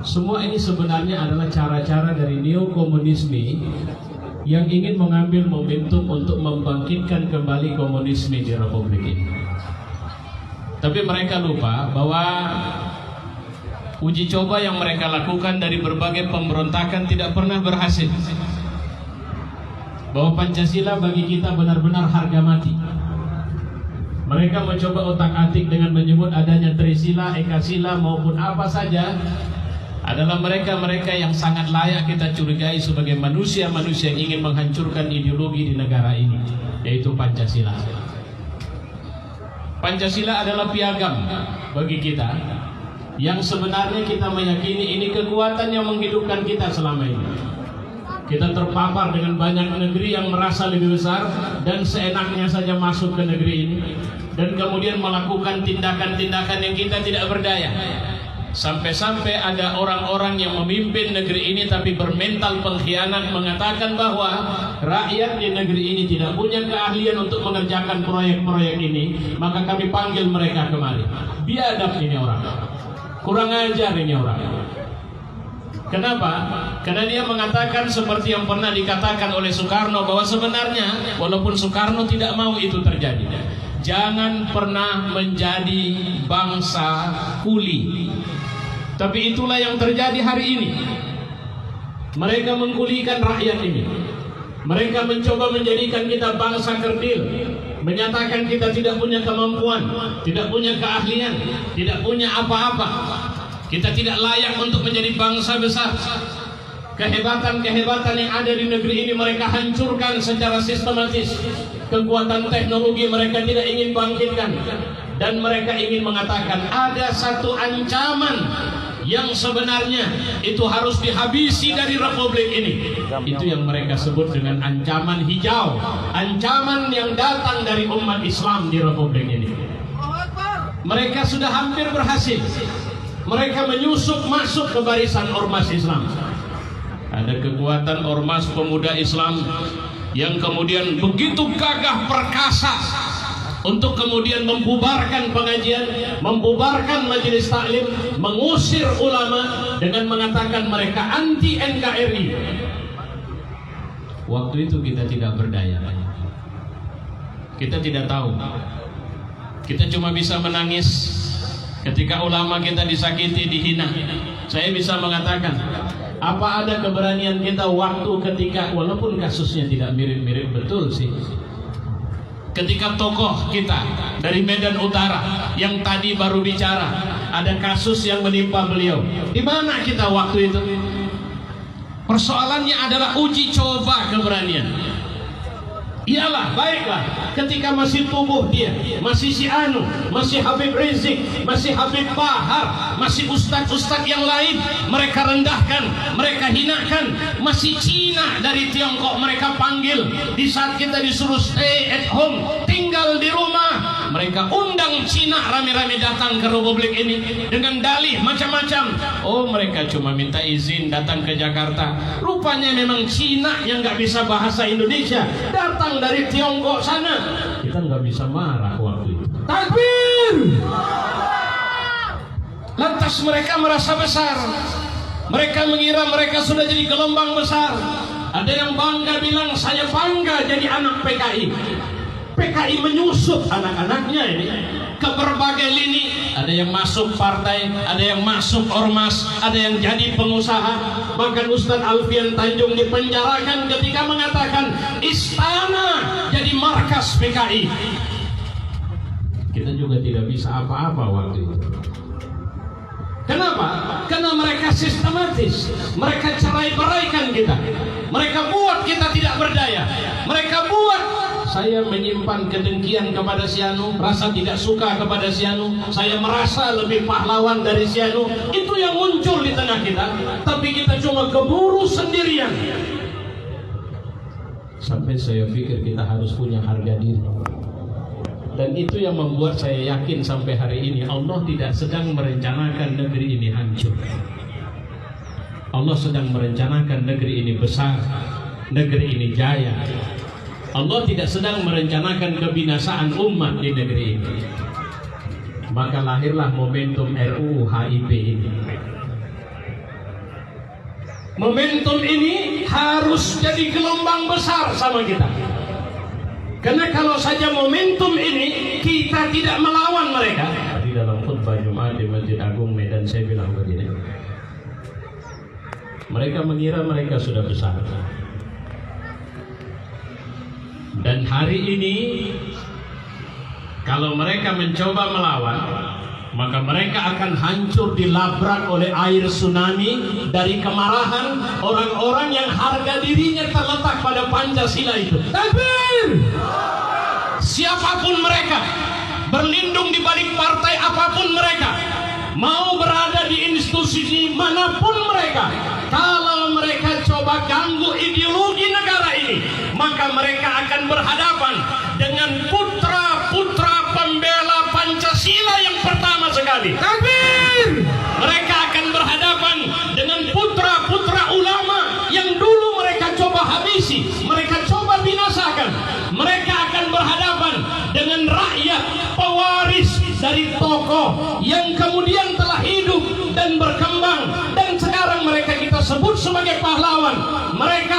semua ini sebenarnya adalah cara-cara dari neokomunisme yang ingin mengambil momentum untuk membangkitkan kembali komunisme di Republik ini. Tapi mereka lupa bahwa uji coba yang mereka lakukan dari berbagai pemberontakan tidak pernah berhasil. Bahwa Pancasila bagi kita benar-benar harga mati. Mereka mencoba otak-atik dengan menyebut adanya Trisila, Ekasila maupun apa saja adalah mereka-mereka yang sangat layak kita curigai sebagai manusia-manusia yang ingin menghancurkan ideologi di negara ini, yaitu Pancasila. Pancasila adalah piagam bagi kita yang sebenarnya kita meyakini ini kekuatan yang menghidupkan kita selama ini. Kita terpapar dengan banyak negeri yang merasa lebih besar dan seenaknya saja masuk ke negeri ini, dan kemudian melakukan tindakan-tindakan yang kita tidak berdaya. Sampai-sampai ada orang-orang yang memimpin negeri ini tapi bermental pengkhianat, mengatakan bahwa rakyat di negeri ini tidak punya keahlian untuk mengerjakan proyek-proyek ini, maka kami panggil mereka kemari. Biadab ini orang, kurang ajar ini orang. Kenapa? Karena dia mengatakan seperti yang pernah dikatakan oleh Soekarno, bahwa sebenarnya walaupun Soekarno tidak mau itu terjadi, jangan pernah menjadi bangsa kuli. Tapi itulah yang terjadi hari ini. Mereka mengkulikan rakyat ini. Mereka mencoba menjadikan kita bangsa kerdil, menyatakan kita tidak punya kemampuan, tidak punya keahlian, tidak punya apa-apa. Kita tidak layak untuk menjadi bangsa besar. Kehebatan-kehebatan yang ada di negeri ini mereka hancurkan secara sistematis. Kekuatan teknologi mereka tidak ingin bangkitkan. Dan mereka ingin mengatakan ada satu ancaman yang sebenarnya itu harus dihabisi dari Republik ini. Itu yang mereka sebut dengan ancaman hijau. Ancaman yang datang dari umat Islam di Republik ini. Mereka sudah hampir berhasil. Mereka menyusup masuk ke barisan ormas Islam. Ada kekuatan ormas pemuda Islam yang kemudian begitu gagah perkasa untuk kemudian membubarkan pengajian, membubarkan majelis taklim, mengusir ulama dengan mengatakan mereka anti NKRI. Waktu itu kita tidak berdaya. Kita tidak tahu. Kita cuma bisa menangis ketika ulama kita disakiti, dihina. Saya bisa mengatakan, apa ada keberanian kita waktu ketika, walaupun kasusnya tidak mirip-mirip betul sih, ketika tokoh kita dari Medan Utara yang tadi baru bicara, ada kasus yang menimpa beliau. Di mana kita waktu itu? Persoalannya adalah uji coba keberanian. Iyalah, baiklah, ketika masih tubuh dia, masih si Anu, masih Habib Rizik, masih Habib Bahar, masih ustadz-ustadz yang lain, mereka rendahkan, mereka hinakan. Masih Cina dari Tiongkok mereka panggil. Di saat kita disuruh stay at home, tinggal di rumah, mereka undang Cina rame-rame datang ke Republik ini dengan dalih macam-macam. Oh, mereka cuma minta izin datang ke Jakarta. Rupanya memang Cina yang nggak bisa bahasa Indonesia, datang dari Tiongkok sana. Kita nggak bisa marah waktu itu. Takbir! Lantas mereka merasa besar. Mereka mengira mereka sudah jadi gelombang besar. Ada yang bangga bilang, saya bangga jadi anak PKI. PKI menyusup anak-anaknya ini ke berbagai lini. Ada yang masuk partai, ada yang masuk ormas, ada yang jadi pengusaha. Bahkan Ustadz Alfian Tanjung dipenjarakan ketika mengatakan istana jadi markas PKI. Kita juga tidak bisa apa-apa waktu itu. Kenapa? Karena mereka sistematis. Mereka cerai-beraikan kita. Mereka buat kita tidak berdaya. Mereka buat saya menyimpan kedengkian kepada si Anu, rasa tidak suka kepada si Anu, saya merasa lebih pahlawan dari si Anu. Itu yang muncul di tengah kita. Tapi kita cuma keburu sendirian. Sampai saya pikir kita harus punya harga diri. Dan itu yang membuat saya yakin sampai hari ini Allah tidak sedang merencanakan negeri ini hancur. Allah sedang merencanakan negeri ini besar, negeri ini jaya. Allah tidak sedang merencanakan kebinasaan umat di negeri ini. Maka lahirlah momentum RUU HIP ini. Momentum ini harus jadi gelombang besar sama kita. Karena kalau saja momentum ini kita tidak melawan mereka. Tadi dalam khutbah Jumat di Masjid Agung Medan saya bilang begini. Mereka mengira mereka sudah besar. Dan hari ini kalau mereka mencoba melawan, maka mereka akan hancur dilabrak oleh air tsunami dari kemarahan orang-orang yang harga dirinya terletak pada Pancasila itu. Takbir! Siapapun mereka, berlindung di balik partai apapun mereka, mau berada di institusi manapun mereka, kalau mereka coba ganggu ideologi negara ini, maka mereka akan berhadapan dengan putra-putra pembela Pancasila yang pertama sekali. Takbir! Mereka akan berhadapan dengan putra-putra ulama yang dulu mereka coba habisi, mereka coba binasakan. Mereka akan berhadapan dengan rakyat pewaris dari tokoh yang kemudian telah hidup dan berkembang dan sekarang mereka kita sebut sebagai pahlawan. Mereka